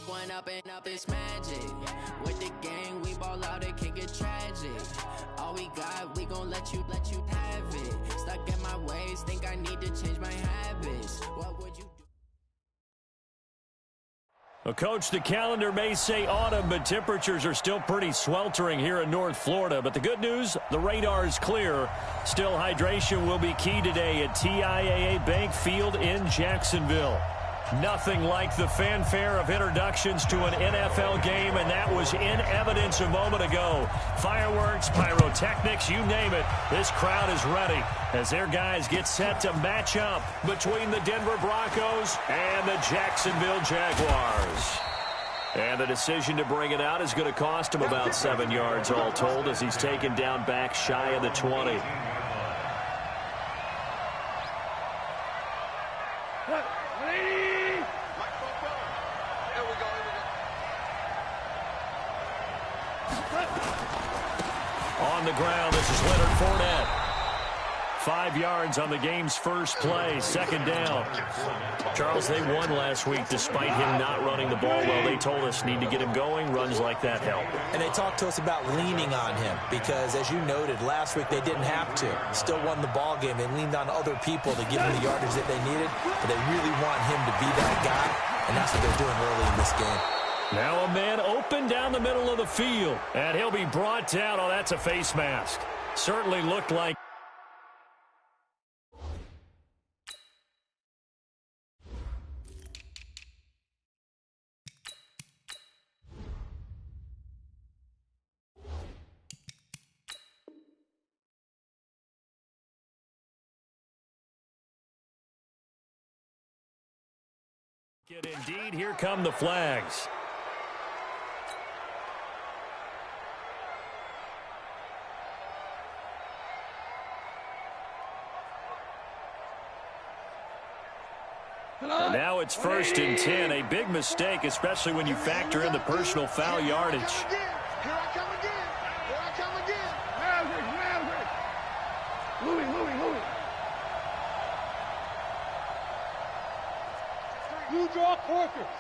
One up and up is magic. With the gang, we ball out, it can get tragic. All we got, we gon' let you have it. Stuck in my ways, think I need to change my habits. What would you do? Well, Coach, the calendar may say autumn, but temperatures are still pretty sweltering here in North Florida. But the good news, the radar is clear. Still, hydration will be key today at TIAA Bank Field in Jacksonville. Nothing like the fanfare of introductions to an NFL game, and that was in evidence a moment ago. Fireworks, pyrotechnics, you name it. This crowd is ready as their guys get set to match up between the Denver Broncos and the Jacksonville Jaguars. And the decision to bring it out is going to cost him about 7 yards all told as he's taken down back shy of the 20. On the ground, this is Leonard Fournette. 5 yards on the game's first play, second down. Charles, they won last week despite him not running the ball well. They told us need to get him going. Runs like that help. And they talked to us about leaning on him because, as you noted, last week they didn't have to. Still won the ball game. They leaned on other people to give him the yardage that they needed, but they really want him to be that guy, and that's what they're doing early in this game. Now a man open down the middle of the field, and he'll be brought down. Oh, that's a face mask. Certainly looked like. Indeed, here come the flags. And now it's 1st and 10. A big mistake, especially when you factor in the personal foul yardage. Here I come again. Here I come again. Maverick. Louis. You draw quarters.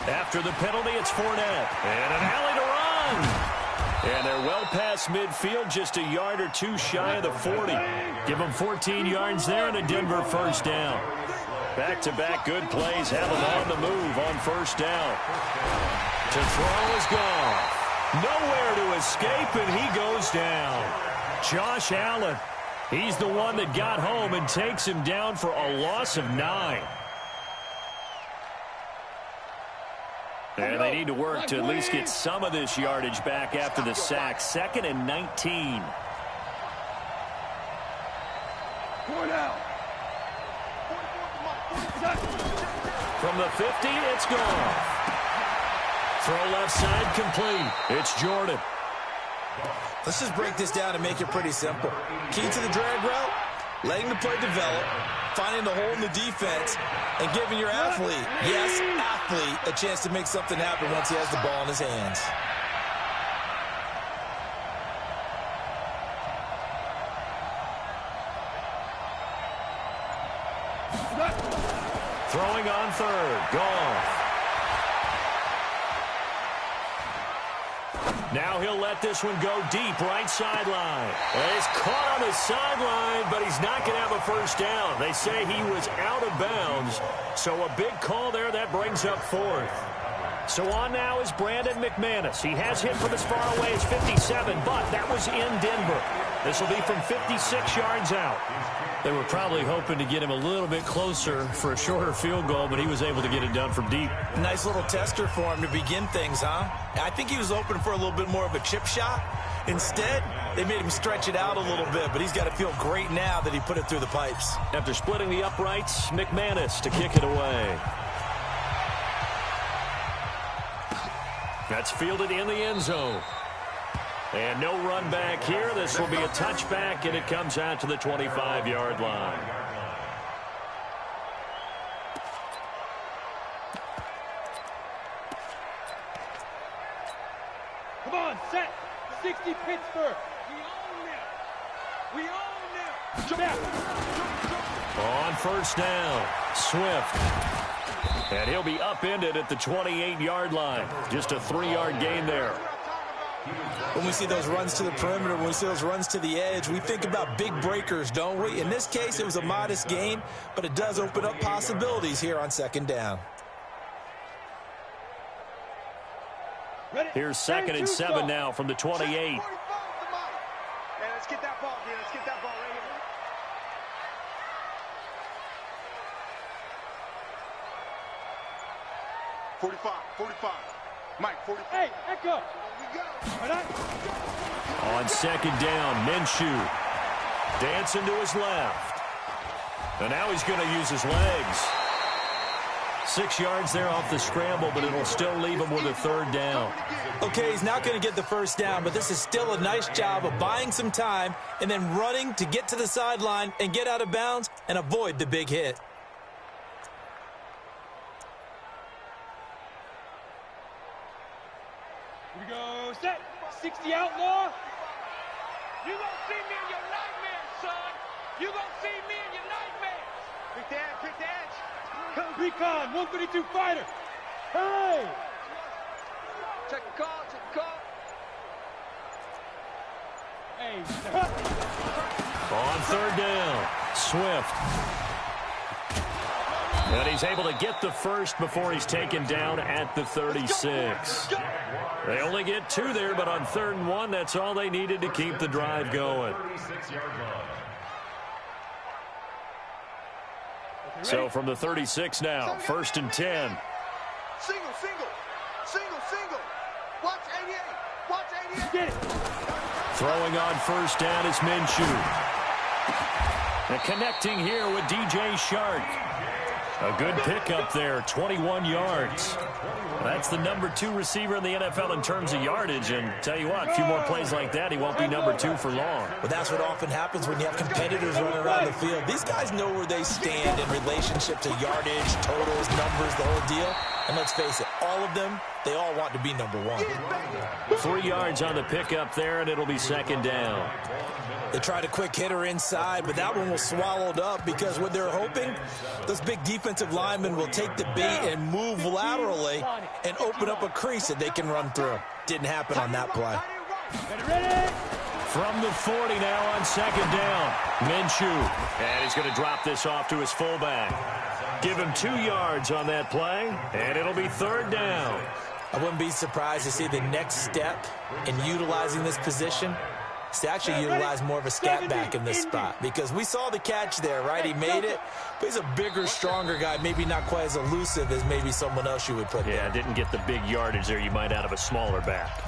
After the penalty, it's Fournette. And an alley to run. And they're well past midfield, just a yard or two shy of the 40. Give them 14 yards there and a Denver first down. Back-to-back good plays have them on the move on first down. To throw is gone. Nowhere to escape, and he goes down. Josh Allen. He's the one that got home and takes him down for a loss of 9. And they need to work to at least get some of this yardage back after the sack. 2nd and 19. From the 50, it's gone. Throw left side complete. It's Jordan. Let's just break this down and make it pretty simple. Key to the drag route, letting the play develop, finding the hole in the defense, and giving your athlete, yes, athlete, a chance to make something happen once he has the ball in his hands. Throwing on 3rd. Goff. Now he'll let this one go deep, right sideline. He's caught on the sideline, but he's not going to have a first down. They say he was out of bounds, so a big call there that brings up 4th. So on now is Brandon McManus. He has hit from as far away as 57, but that was in Denver. This will be from 56 yards out. They were probably hoping to get him a little bit closer for a shorter field goal, but he was able to get it done from deep. Nice little tester for him to begin things, huh? I think he was open for a little bit more of a chip shot. Instead, they made him stretch it out a little bit, but he's got to feel great now that he put it through the pipes. After splitting the uprights, McManus to kick it away. That's fielded in the end zone. And no run back here. This will be a touchback, and it comes out to the 25-yard line. Come on, set. 60 Pittsburgh. We own them. We own them. On first down, Swift. And he'll be upended at the 28-yard line. Just a 3-yard gain there. When we see those runs to the perimeter, when we see those runs to the edge, we think about big breakers, don't we? In this case, it was a modest gain, but it does open up possibilities here on second down. Here's 2nd and 7 now from the 28. Hey, let's get that ball, dude. Let's get that ball right here. 45. Mike, 45. Hey, echo. On second down, Minshew dancing to his left. And now he's going to use his legs. 6 yards there off the scramble, but it'll still leave him with a 3rd down. Okay, he's not going to get the first down, but this is still a nice job of buying some time and then running to get to the sideline and get out of bounds and avoid the big hit. Here we go, set. 60 outlaw. You gonna see me in your nightmares, son. You gonna see me in your nightmares. Pick the edge. Recon, 132 fighter. Hey! Check the call. Hey. On 3rd down, Swift. And he's able to get the first before he's taken down at the 36. They only get 2 there, but on 3rd and 1, that's all they needed to keep the drive going. So from the 36 now, 1st and 10. Single. Watch 88. Get it. Throwing on first down is Minshew. And connecting here with DJ Shark. A good pickup there, 21 yards. That's the number 2 receiver in the NFL in terms of yardage. And tell you what, a few more plays like that, he won't be number 2 for long. But that's what often happens when you have competitors running around the field. These guys know where they stand in relationship to yardage, totals, numbers, the whole deal. And let's face it, all of them, they all want to be number 1. 3 yards on the pickup there, and it'll be 2nd down. They tried a quick hitter inside, but that one was swallowed up because what they're hoping, those big defensive linemen will take the bait and move laterally and open up a crease that they can run through. Didn't happen on that play. From the 40 now on 2nd down, Minshew. And he's going to drop this off to his fullback. Give him 2 yards on that play, and it'll be 3rd down. I wouldn't be surprised to see the next step in utilizing this position is to actually utilize more of a scat back in this spot, because we saw the catch there, right? He made it, but he's a bigger, stronger guy, maybe not quite as elusive as maybe someone else you would put there. Yeah, didn't get the big yardage there you might out of a smaller back.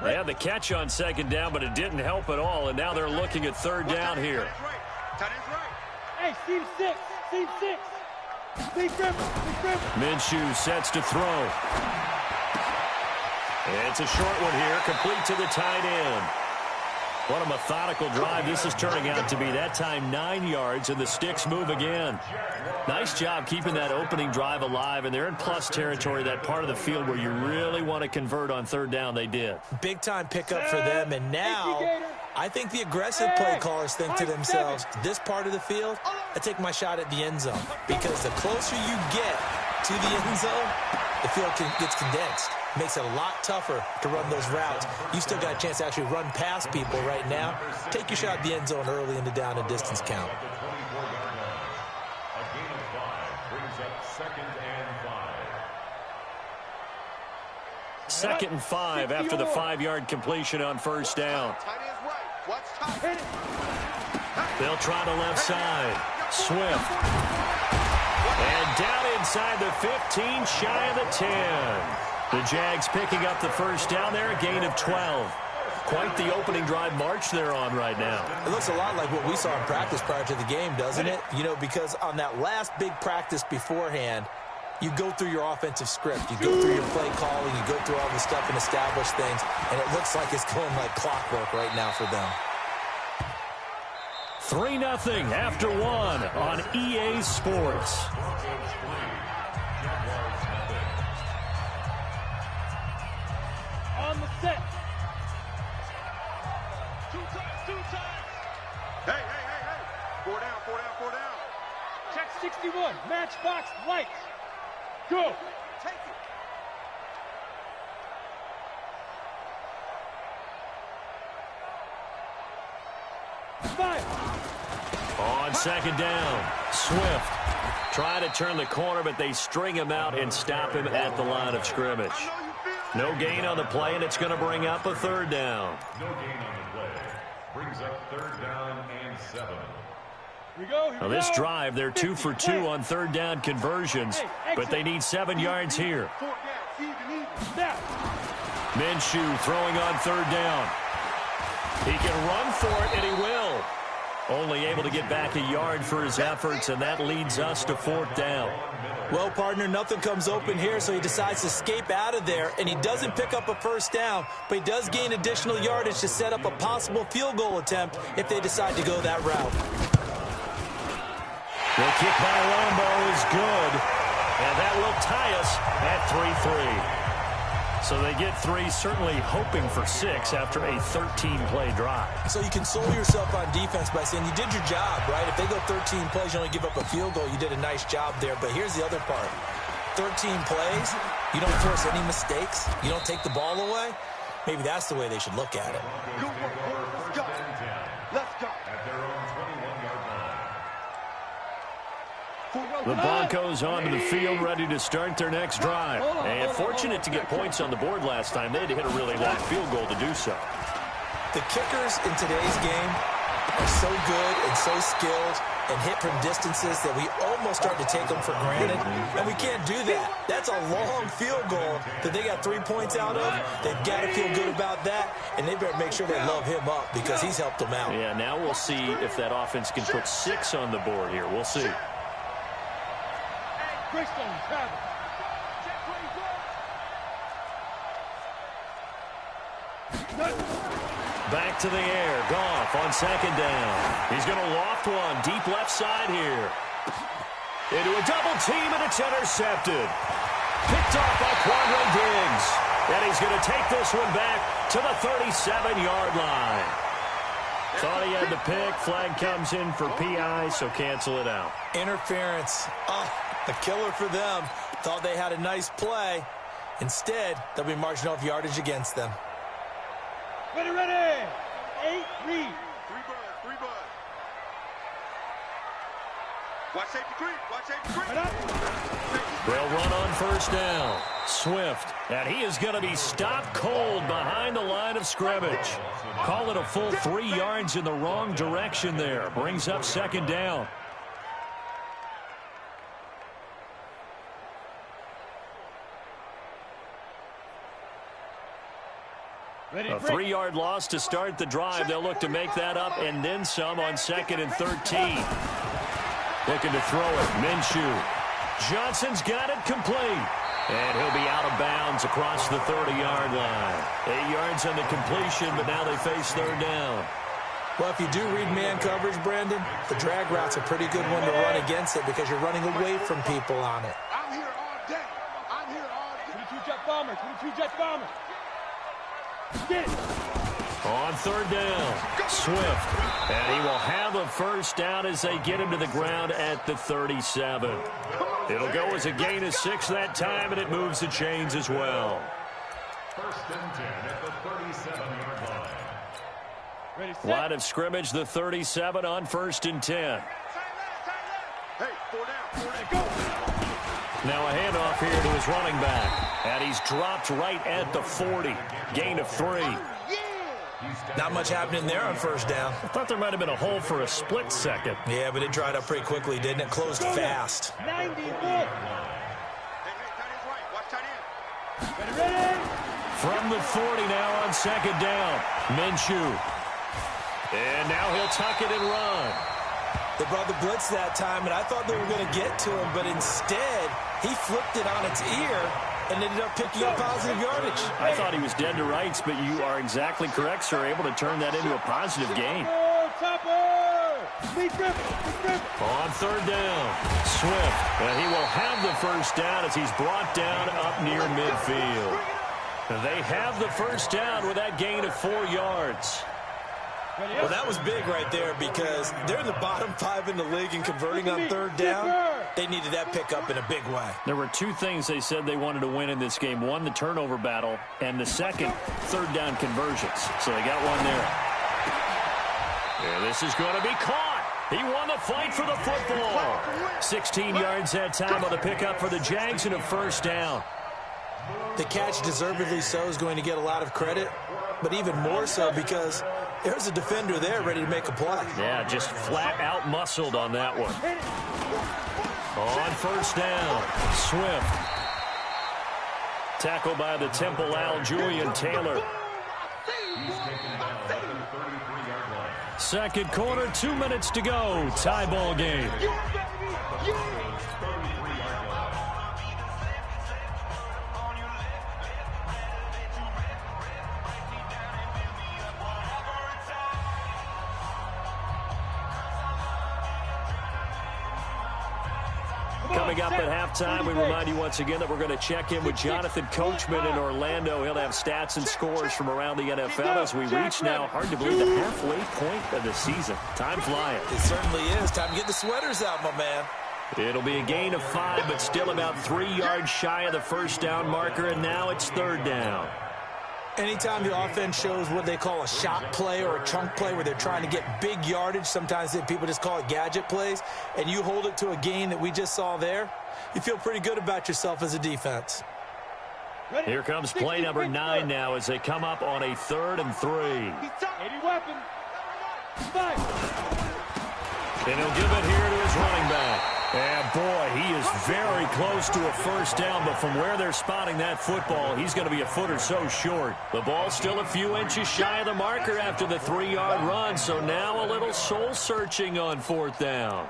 They had the catch on 2nd down, but it didn't help at all, and now they're looking at 3rd down here. Hey, Steve 6. Steve Grimmer. Minshew sets to throw. It's a short one here, complete to the tight end. What a methodical drive this is turning out to be. That time 9 yards, and the sticks move again. Nice job keeping that opening drive alive, and they're in plus territory, that part of the field where you really want to convert on 3rd down. They did. Big-time pickup for them, and now I think the aggressive play callers think to themselves, this part of the field, I take my shot at the end zone, because the closer you get to the end zone, the field gets condensed. Makes it a lot tougher to run those routes. You still got a chance to actually run past people right now. Take your shot at the end zone early in the down and distance count. Second and 5 after the 5-yard completion on first down. They'll try the left side. Swift. And down inside the 15, shy of the 10. The Jags picking up the first down there, a gain of 12. Quite the opening drive march they're on right now. It looks a lot like what we saw in practice prior to the game, doesn't it? You know, because on that last big practice beforehand, you go through your offensive script. You go through your play calling. You go through all the stuff and establish things. And it looks like it's going like clockwork right now for them. 3-0 after 1 on EA Sports. On the set. Two times. Hey. 4 down. Check 61. Matchbox lights. Go. Take it. Fire. On second down, Swift trying to turn the corner, but they string him out and stop him at the line of scrimmage. No gain on the play, and it's going to bring up a 3rd down. No gain on the play. Brings up 3rd down and 7. Here we go. Now this drive, they're 2 for 2 on 3rd down conversions, but they need 7 yards here. Snap. Minshew throwing on 3rd down. He can run for it, and he will. Only able to get back a yard for his efforts, and that leads us to 4th down. Well, partner, nothing comes open here, so he decides to escape out of there, and he doesn't pick up a 1st down, but he does gain additional yardage to set up a possible field goal attempt if they decide to go that route. The kick by Lambeau is good, and that will tie us at 3-3. So they get 3, certainly hoping for 6 after a 13-play drive. So you console yourself on defense by saying you did your job, right? If they go 13 plays, you only give up a field goal, you did a nice job there. But here's the other part. 13 plays, you don't force any mistakes, you don't take the ball away. Maybe that's the way they should look at it. Good work, boys. Let's go. At their own 21-yard line. The Broncos onto the field, ready to start their next drive. And fortunate to get points on the board last time. They had to hit a really long field goal to do so. The kickers in today's game are so good and so skilled and hit from distances that we almost start to take them for granted. And we can't do that. That's a long field goal that they got 3 points out of. They've got to feel good about that, and they better make sure they love him up because he's helped them out. Yeah, now we'll see if that offense can put 6 on the board here. We'll see. Greystone travel. Back to the air. Goff on second down. He's going to loft one deep left side here. Into a double team, and it's intercepted. Picked off by Quandre Diggs. And he's going to take this one back to the 37-yard line. Thought he had the pick. Flag comes in for PI, so cancel it out. Interference. Oh, a killer for them. Thought they had a nice play. Instead, they'll be marching off yardage against them. Ready. 8 read. 3 bud. Watch safety creep. They'll run on 1st down. Swift, and he is going to be stopped cold behind the line of scrimmage. Call it a full 3 yards in the wrong direction there. Brings up 2nd down. Ready, A 3-yard loss to start the drive. They'll look to make that up and then some on 2nd and 13. Looking to throw it. Minshew. Johnson's got it complete. And he'll be out of bounds across the 30-yard line. 8 yards on the completion, but now they face 3rd down. Well, if you do read man coverage, Brandon, the drag route's a pretty good one to run against it because you're running away from people on it. I'm here all day. 22 jet bombers. Get it. On 3rd down, Swift. And he will have a 1st down as they get him to the ground at the 37. It'll go as a gain of 6 that time, and it moves the chains as well. 1st and 10 at the 37-yard line. Ready, set. Line of scrimmage, the 37 on 1st and 10. Hey, 4 down. Go. Now a handoff here to his running back. And he's dropped right at the 40. Gain of 3. Not much happening there on 1st down. I thought there might have been a hole for a split second. Yeah, but it dried up pretty quickly, didn't it? Closed fast. 90 more. Hey, tight end's right. Watch tight end. Ready. From the 40 now on 2nd down. Minshew. And now he'll tuck it and run. They brought the blitz that time, and I thought they were going to get to him, but instead, he flipped it on its ear and ended up picking up positive yardage. I thought he was dead to rights, but you are exactly correct, sir. Able to turn that into a positive gain. On third down, Swift. And he will have the first down as he's brought down up near midfield. And they have the first down with that gain of 4 yards. Well, that was big right there because they're in the bottom 5 in the league in converting on third down. They needed that pickup in a big way. There were 2 things they said they wanted to win in this game. One, the turnover battle, and the second, third down conversions. So they got one there. And this is going to be caught. He won the fight for the football. 16 yards that time on the pickup for the Jags and a first down. The catch, deservedly so, is going to get a lot of credit, but even more so because there's a defender there ready to make a play. Yeah, just flat out muscled on that one. On first down, Swift. Tackled by the Temple Al Julian Taylor. Second quarter, 2 minutes to go. Tie ball game. Coming up at halftime, we remind you once again that we're going to check in with Jonathan Coachman in Orlando. He'll have stats and scores from around the NFL as we reach now, hard to believe, the halfway point of the season. Time flying. It certainly is. Time to get the sweaters out, my man. It'll be a gain of 5, but still about 3 yards shy of the first down marker, and now it's third down. Anytime the offense shows what they call a shot play or a chunk play where they're trying to get big yardage, sometimes people just call it gadget plays, and you hold it to a gain that we just saw there, you feel pretty good about yourself as a defense. Here comes play number 9 now as they come up on a 3rd and 3. 80 weapon. And he'll give it here to his running back. And, boy, he is very close to a first down, but from where they're spotting that football, he's going to be a foot or so short. The ball's still a few inches shy of the marker after the 3-yard run, so now a little soul-searching on 4th down.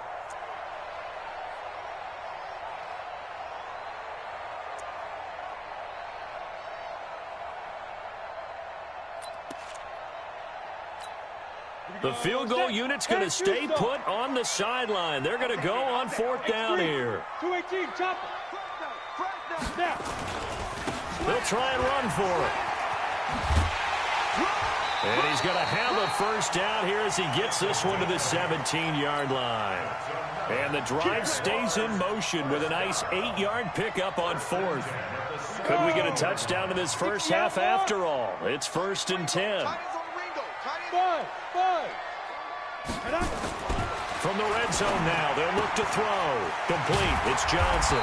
The field goal unit's going to stay put on the sideline. They're going to go on 4th down here. 218, chopper. They'll try and run for it. And he's going to have a first down here as he gets this one to the 17-yard line. And the drive stays in motion with a nice 8-yard pickup on 4th. Could we get a touchdown in this first half after all? It's 1st and 10. From the red zone now, they'll look to throw. Complete. It's Johnson.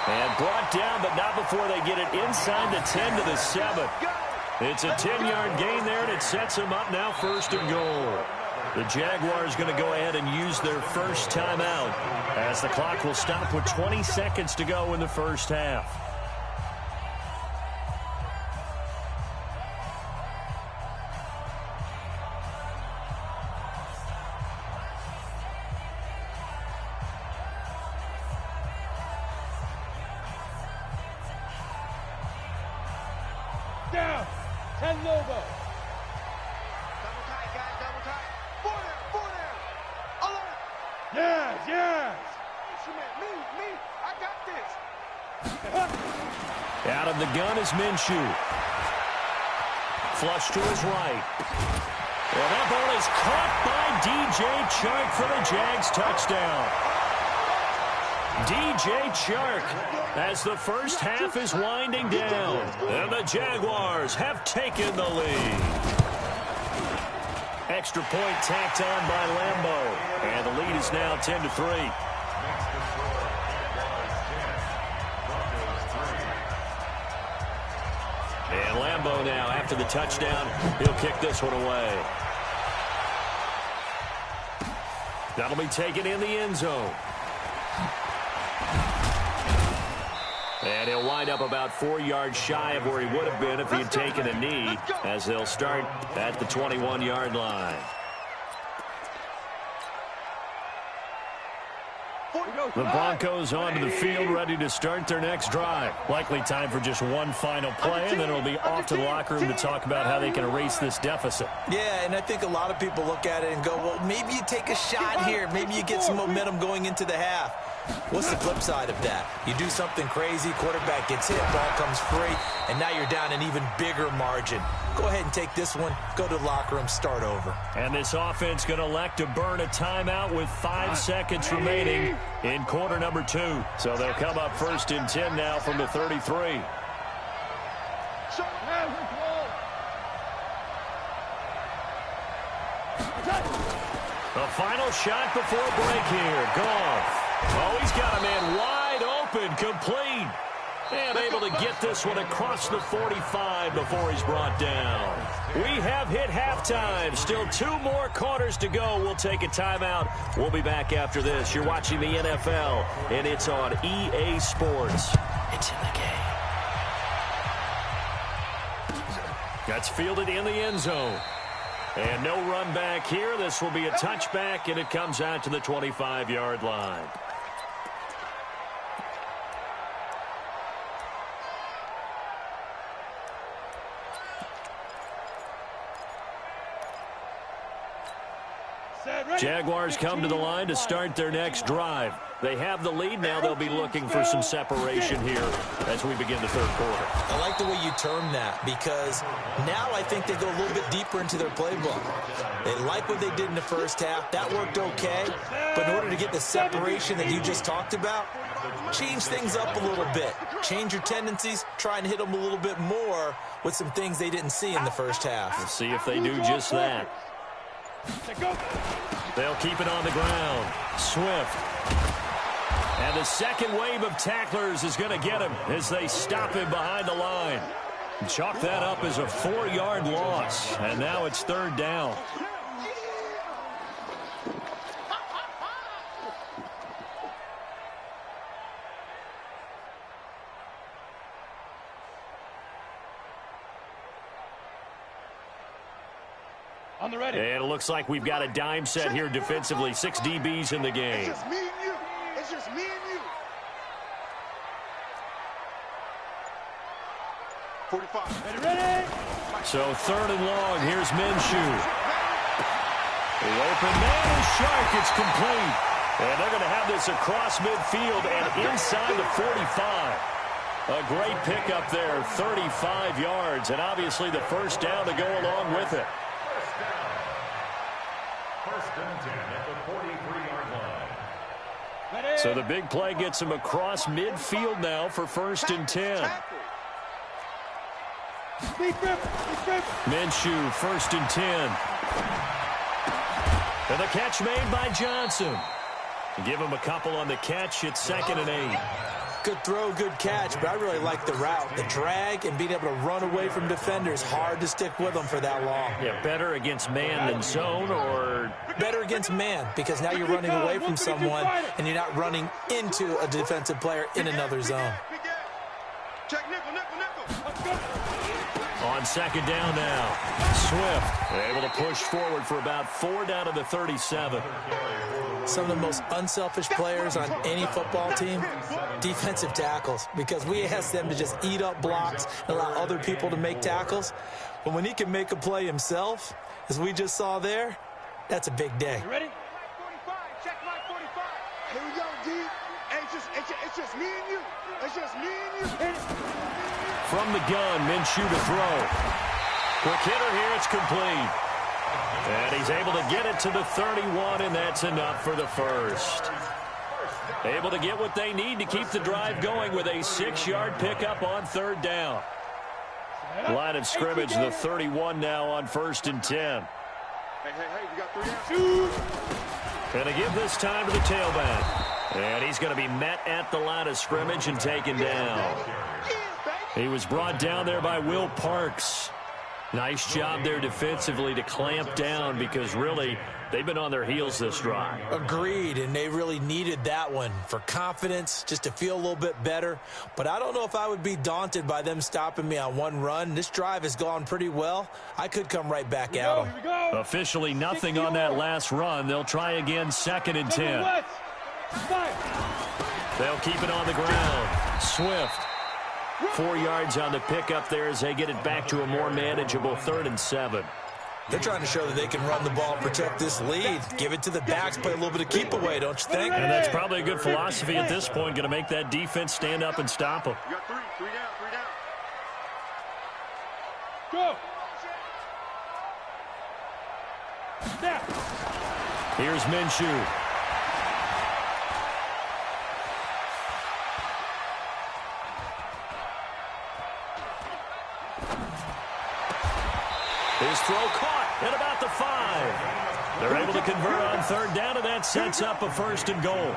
And brought down, but not before they get it inside the 10 to the 7. It's a 10-yard gain there, and it sets them up now 1st and goal. The Jaguars going to go ahead and use their first timeout as the clock will stop with 20 seconds to go in the first half. Down. 10 Lobo. Double tight, guys. Double tight. 4 down. Alert. Yes. Me. I got this. Out of the gun is Minshew. Flush to his right. Well, that ball is caught by DJ Chark for the Jags touchdown. DJ Chark as the first half is winding down. And the Jaguars have taken the lead. Extra point tacked on by Lambeau. And the lead is now 10-3. And Lambeau now, after the touchdown, he'll kick this one away. That'll be taken in the end zone. And he'll wind up about 4 yards shy of where he would have been if he had taken a knee, as they'll start at the 21-yard line. The Broncos onto the field, ready to start their next drive. Likely time for just one final play, and then it'll be off to the locker room to talk about how they can erase this deficit. Yeah, and I think a lot of people look at it and go, well, maybe you take a shot here. Maybe you get some momentum going into the half. What's the flip side of that? You do something crazy, quarterback gets hit, ball comes free, and now you're down an even bigger margin. Go ahead and take this one, go to the locker room, start over. And this offense going to elect to burn a timeout with 5 seconds remaining in quarter number 2. So they'll come up 1st and 10 now from the 33. The final shot before break here. Goff. Oh, he's got a man wide open, complete. And able to get this one across the 45 before he's brought down. We have hit halftime. Still 2 more quarters to go. We'll take a timeout. We'll be back after this. You're watching the NFL, and it's on EA Sports. It's in the game. That's fielded in the end zone. And no run back here. This will be a touchback, and it comes out to the 25-yard line. Jaguars come to the line to start their next drive. They have the lead. Now they'll be looking for some separation here as we begin the 3rd quarter. I like the way you term that because now I think they go a little bit deeper into their playbook. They like what they did in the first half. That worked okay. But in order to get the separation that you just talked about, change things up a little bit. Change your tendencies. Try and hit them a little bit more with some things they didn't see in the first half. We'll see if they do just that. They'll keep it on the ground. Swift. And the second wave of tacklers is going to get him as they stop him behind the line. Chalk that up as a 4-yard loss. And now it's 3rd down. On the ready. And it looks like we've got a dime set here defensively. 6 DBs in the game. It's just me and you. It's just me and you. 45. Ready. So 3rd and long. Here's Minshew. The open man is Shark. It's complete. And they're going to have this across midfield and inside the 45. A great pickup there. 35 yards. And obviously the 1st down to go along with it. First and 10 at the 43-yard line. So the big play gets him across midfield now for 1st and 10. Minshew, 1st and 10. And the catch made by Johnson. Give him a couple on the catch. It's 2nd and 8. Good throw, good catch, but I really like the route. The drag and being able to run away from defenders. Hard to stick with them for that long. Yeah, better against man than zone, or better against man, because now you're running away from someone and you're not running into a defensive player in another zone. Check nickel, nickel, nickel. on 2nd down now. Swift able to push forward for about 4 down to the 37. Some of the most unselfish players on any football team, defensive tackles, because we ask them to just eat up blocks and allow other people to make tackles. But when he can make a play himself, as we just saw there, that's a big day. You ready? 45, check my 45. Here we go, D. Hey, it's just me and you. It's just me and you. From the gun, Minshew to throw. Quick hitter here, it's complete. And he's able to get it to the 31, and that's enough for the first. Able to get what they need to keep the drive going with a 6-yard pickup on 3rd down. Line of scrimmage, the 31 now on 1st and 10. Hey, we got 3 downs. And to give this time to the tailback. And he's going to be met at the line of scrimmage and taken down. He was brought down there by Will Parks. Nice job there defensively to clamp down, because really they've been on their heels this drive. Agreed, and they really needed that one for confidence, just to feel a little bit better. But I don't know if I would be daunted by them stopping me on one run. This drive has gone pretty well. I could come right back at them. Officially nothing on that last run. They'll try again 2nd and 10. They'll keep it on the ground. Swift. 4 yards on the pickup there as they get it back to a more manageable 3rd and 7. They're trying to show that they can run the ball and protect this lead. Give it to the backs, play a little bit of keep away, don't you think? And that's probably a good philosophy at this point, going to make that defense stand up and stop them. You got three down. Go. Snap. Here's Minshew. His throw caught at about the 5. They're able to convert on 3rd down, and that sets up a 1st and goal.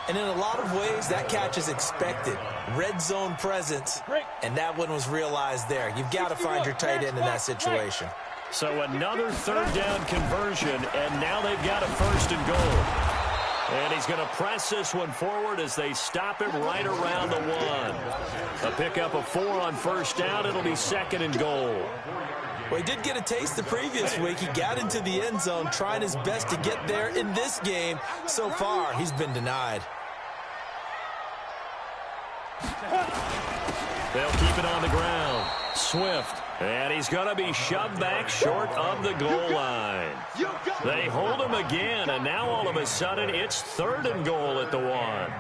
And in a lot of ways, that catch is expected. Red zone presence, and that one was realized there. You've got to find your tight end in that situation. So another 3rd down conversion, and now they've got a 1st and goal. And he's going to press this one forward as they stop him right around the 1. A pickup of 4 on 1st down. It'll be 2nd and goal. Well, he did get a taste the previous week. He got into the end zone, trying his best to get there in this game. So far, he's been denied. They'll keep it on the ground. Swift. And he's going to be shoved back short of the goal line. They hold him again, and now all of a sudden it's 3rd and goal at the 1.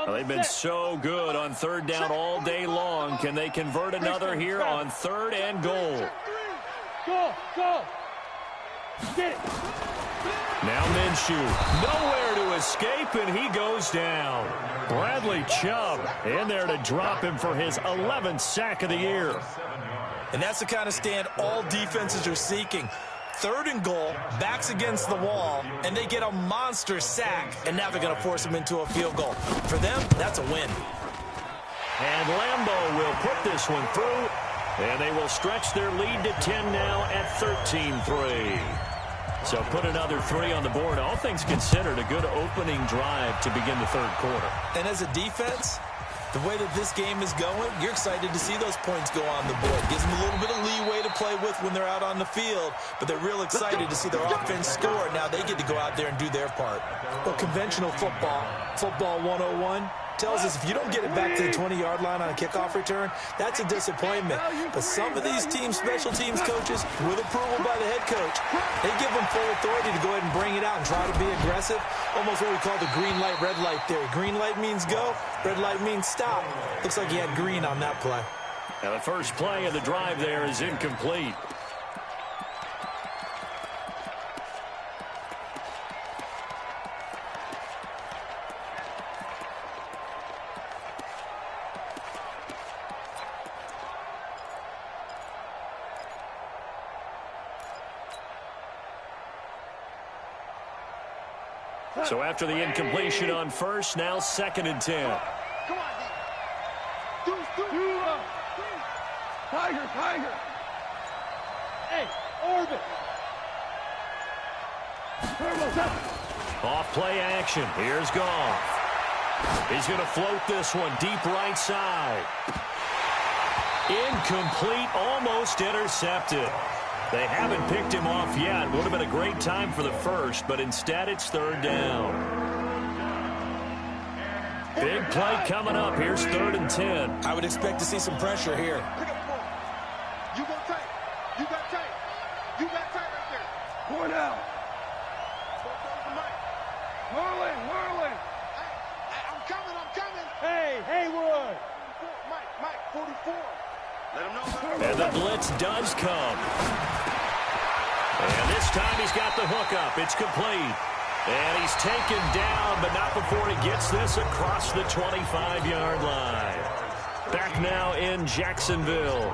They've been so good on 3rd down all day long. Can they convert another here on 3rd and goal? Go. Get it. Now Minshew, nowhere to escape, and he goes down. Bradley Chubb in there to drop him for his 11th sack of the year. And that's the kind of stand all defenses are seeking. 3rd and goal, backs against the wall, and they get a monster sack, and now they're going to force him into a field goal. For them, that's a win. And Lambeau will put this one through, and they will stretch their lead to 10 now at 13-3. So put another 3 on the board. All things considered, a good opening drive to begin the 3rd quarter. And as a defense, the way that this game is going, you're excited to see those points go on the board. Gives them a little bit of leeway to play with when they're out on the field, but they're real excited to see their offense score. Now they get to go out there and do their part. Well, conventional football 101, tells us if you don't get it back to the 20-yard line on a kickoff return, that's a disappointment. But some of these special teams coaches, with approval by the head coach, they give them full authority to go ahead and bring it out and try to be aggressive. Almost what we call the green light, red light theory. Green light means go, red light means stop. Looks like he had green on that play. Now the first play of the drive there is incomplete. So after the incompletion on 1st, now 2nd and 10. Come on, Tiger. Hey, orbit. Off play action. Here's Goff. He's going to float this one deep right side. Incomplete, almost intercepted. They haven't picked him off yet. Would have been a great time for the 1st, but instead it's 3rd down. Big play coming up. Here's 3rd and 10. I would expect to see some pressure here. Pick up the ball. You go tight. You got tight right there. Point out. Whirling. Hey, I'm coming. Hey, Haywood. Mike, 44. Let him know. And the blitz does come. And this time he's got the hook up. It's complete. And he's taken down, but not before he gets this across the 25-yard line. Back now in Jacksonville.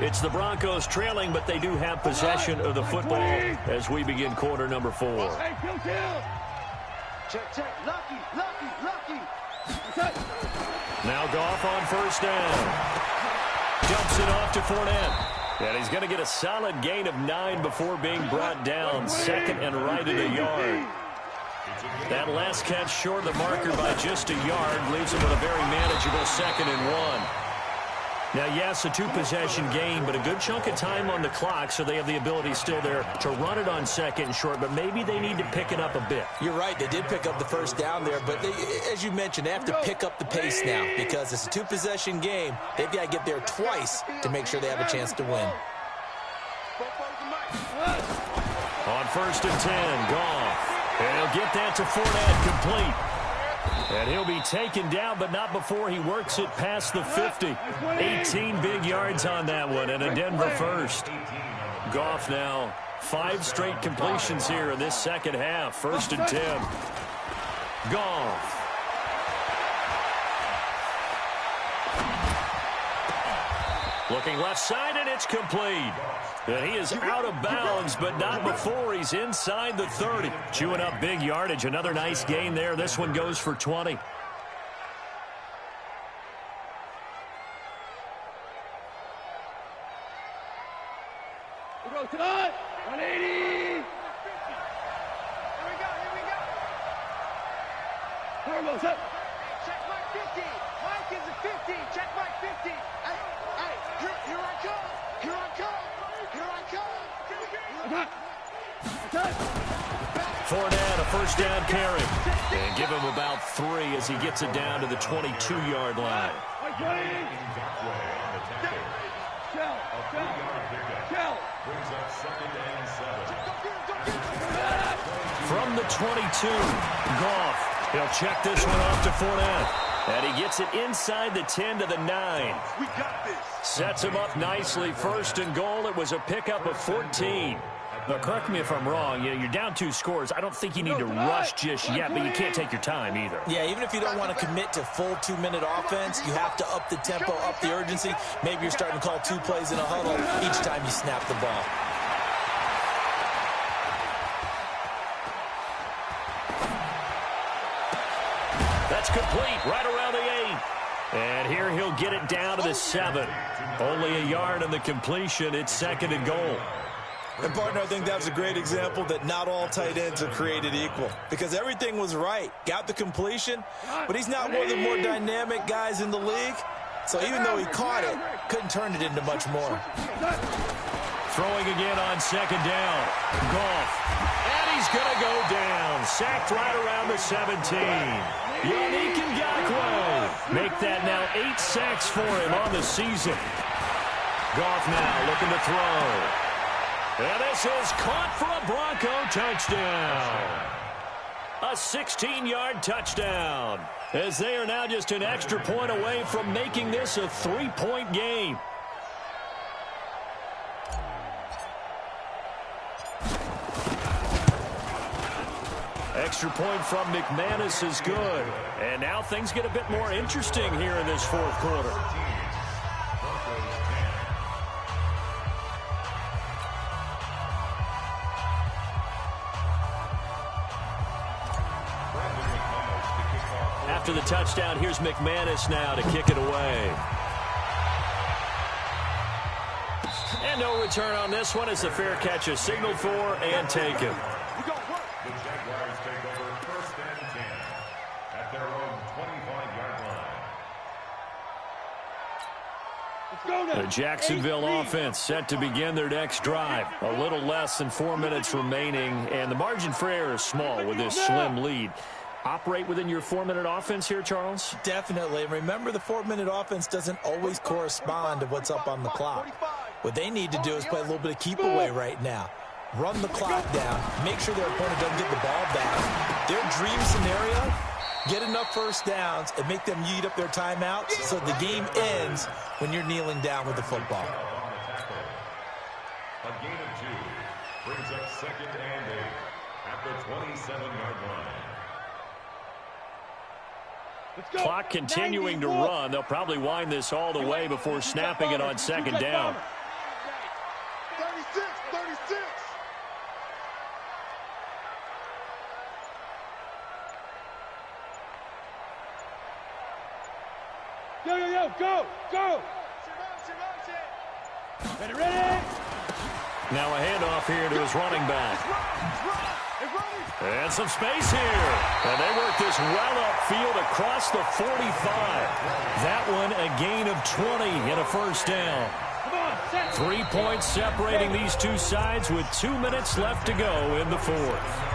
It's the Broncos trailing, but they do have possession of the football as we begin quarter number 4. Hey, kill. Check. Lucky. Now Goff on 1st down. Dumps it off to Fournette. And he's going to get a solid gain of 9 before being brought down. 2nd and right at a yard. That last catch short of the marker by just a yard leaves him with a very manageable 2nd and 1. Now, yes, a two-possession game, but a good chunk of time on the clock, so they have the ability still there to run it on second and short, but maybe they need to pick it up a bit. You're right. They did pick up the first down there, but as you mentioned, they have to pick up the pace now because it's a two-possession game. They've got to get there twice to make sure they have a chance to win. On 1st and 10, Goff. And he'll get that to Fournette, complete. And he'll be taken down, but not before he works it past the 50. 18 big yards on that one, and a Denver first. Goff now, 5 straight completions here in this second half. 1st and 10. Goff. Looking left side, and it's complete. And he is out of bounds, but not before he's inside the 30. Chewing up big yardage. Another nice gain there. This one goes for 20. We go tonight. 180. Here we go. Here we go. Set. Check my 50. Mike is a 50. Check my 50. Hey, here I come. Here I come. Here I come. Fournette, a first down carry. And give him about 3 as he gets it down to the 22-yard line. From the 22, Goff. He'll check this one off to Fournette. And he gets it inside the 10 to the 9. We got this. Sets him up nicely. 1st and goal. It was a pickup of 14. But correct me if I'm wrong. You're down 2 scores. I don't think you need to rush just yet, but you can't take your time either. Yeah, even if you don't want to commit to full 2-minute offense, you have to up the tempo, up the urgency. Maybe you're starting to call 2 plays in a huddle each time you snap the ball. That's complete right around the 8. And here he'll get it down to the 7. Only a yard on the completion. It's 2nd and goal. And, partner, I think that was a great example that not all tight ends are created equal because everything was right. Got the completion, but he's not one of the more dynamic guys in the league. So even though he caught it, couldn't turn it into much more. Throwing again on 2nd down. Goff. And he's going to go down. Sacked right around the 17. Yannick Ngakoue. Make that now 8 sacks for him on the season. Goff now looking to throw. And this is caught for a Bronco touchdown. A 16-yard touchdown. As they are now just an extra point away from making this a 3-point game. Extra point from McManus is good. And now things get a bit more interesting here in this 4th quarter. After the touchdown, here's McManus now to kick it away. And no return on this one as the fair catch is signaled for and taken. The Jaguars take over 1st and 10 at their own 25-yard line. The Jacksonville offense set to begin their next drive. A little less than 4 minutes remaining, and the margin for error is small with this slim lead. Operate within your 4-minute offense here, Charles? Definitely. And remember, the 4-minute offense doesn't always correspond to what's up on the clock. What they need to do is play a little bit of keep away right now. Run the clock down. Make sure their opponent doesn't get the ball back. Their dream scenario, get enough first downs and make them eat up their timeouts so the game ends when you're kneeling down with the football. A gain of 2 brings up 2nd and 8 at the 27-yard line. Clock continuing to run. They'll probably wind this all the way before snapping it on 2nd down. 36, 36. Go, go. Ready. Now a handoff here to his running back. And some space here. And they work this well upfield across the 45. That one a gain of 20 and a first down. 3 points separating these two sides with 2 minutes left to go in the fourth.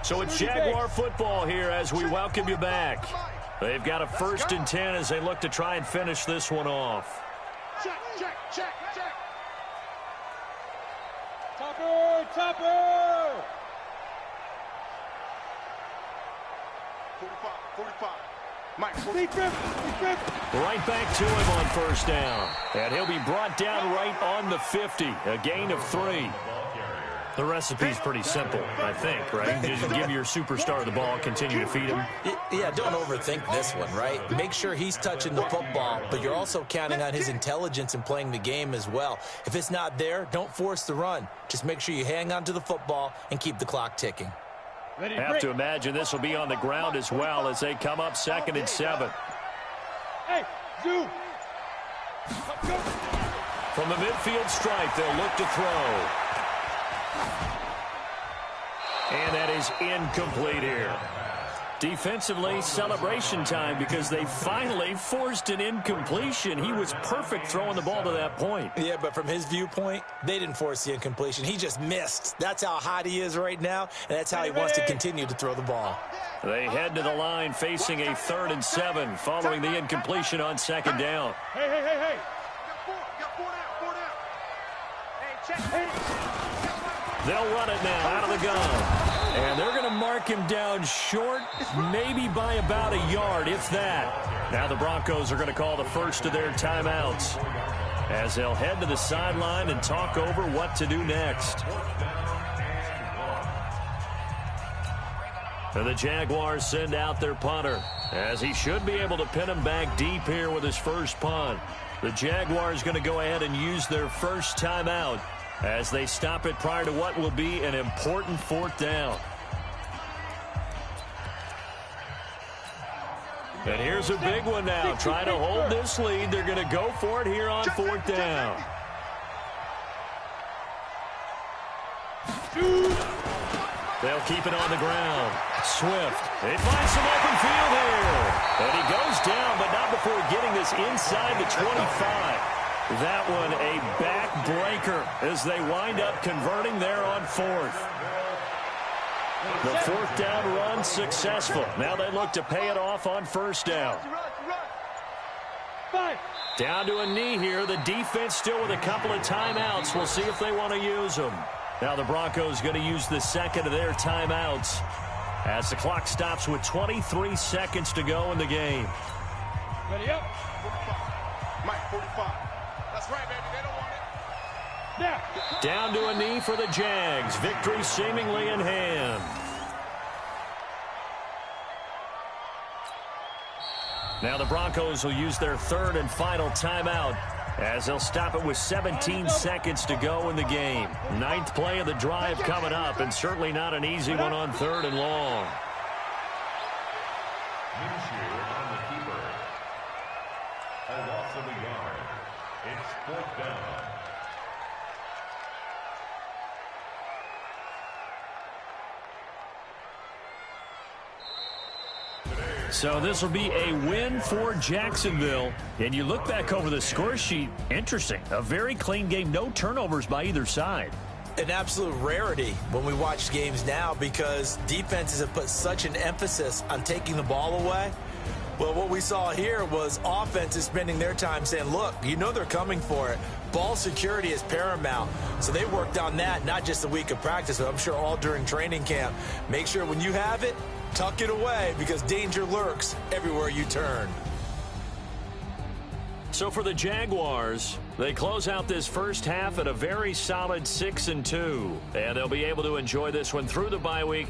So it's Jaguar football here as we welcome you back. They've got a 1st and 10 as they look to try and finish this one off. Check, check, check, check. Topper, topper. 45. Mike, Right back to him on first down. And he'll be brought down right on the 50. A gain of 3. The recipe's pretty simple, I think, right? Just give your superstar the ball, continue to feed him. Yeah, don't overthink this one, right? Make sure he's touching the football, but you're also counting on his intelligence in playing the game as well. If it's not there, don't force the run. Just make sure you hang on to the football and keep the clock ticking. Have to imagine this will be on the ground as well as they come up 2nd and 7. Hey, Zoo. From the midfield stripe, they'll look to throw. And that is incomplete here. Defensively, celebration time because they finally forced an incompletion. He was perfect throwing the ball to that point. Yeah, but from his viewpoint, they didn't force the incompletion. He just missed. That's how hot he is right now, and that's how he wants to continue to throw the ball. They head to the line facing a 3rd and 7 following the incompletion on 2nd down. Hey. Got four down. Hey, check. They'll run it now out of the gun. And they're going to mark him down short, maybe by about a yard, if that. Now the Broncos are going to call the first of their timeouts as they'll head to the sideline and talk over what to do next. And the Jaguars send out their punter as he should be able to pin him back deep here with his first punt. The Jaguars going to go ahead and use their first timeout as they stop it prior to what will be an important 4th down. And here's a big one now. Trying to hold this lead. They're going to go for it here on 4th down. They'll keep it on the ground. Swift. They find some open field here. And he goes down, but not before getting this inside the 25. That one a backbreaker as they wind up converting there on 4th. The 4th down run successful. Now they look to pay it off on 1st down. Down to a knee here. The defense still with a couple of timeouts. We'll see if they want to use them. Now the Broncos going to use the 2nd of their timeouts as the clock stops with 23 seconds to go in the game. Ready up. 45. Mike, 45. That's right, baby. They don't want it. Now. Down to a knee for the Jags. Victory seemingly in hand. Now the Broncos will use their 3rd and final timeout as they'll stop it with 17 seconds to go in the game. 9th play of the drive coming up, and certainly not an easy one on 3rd and long. On the keeper. A loss of a yard. It's 4th down. So this will be a win for Jacksonville. And you look back over the score sheet, interesting. A very clean game, no turnovers by either side. An absolute rarity when we watch games now because defenses have put such an emphasis on taking the ball away. Well, what we saw here was offenses spending their time saying, look, you know they're coming for it. Ball security is paramount. So they worked on that, not just a week of practice, but I'm sure all during training camp. Make sure when you have it, tuck it away because danger lurks everywhere you turn. So for the Jaguars, they close out this first half at a very solid 6-2. And they'll be able to enjoy this one through the bye week.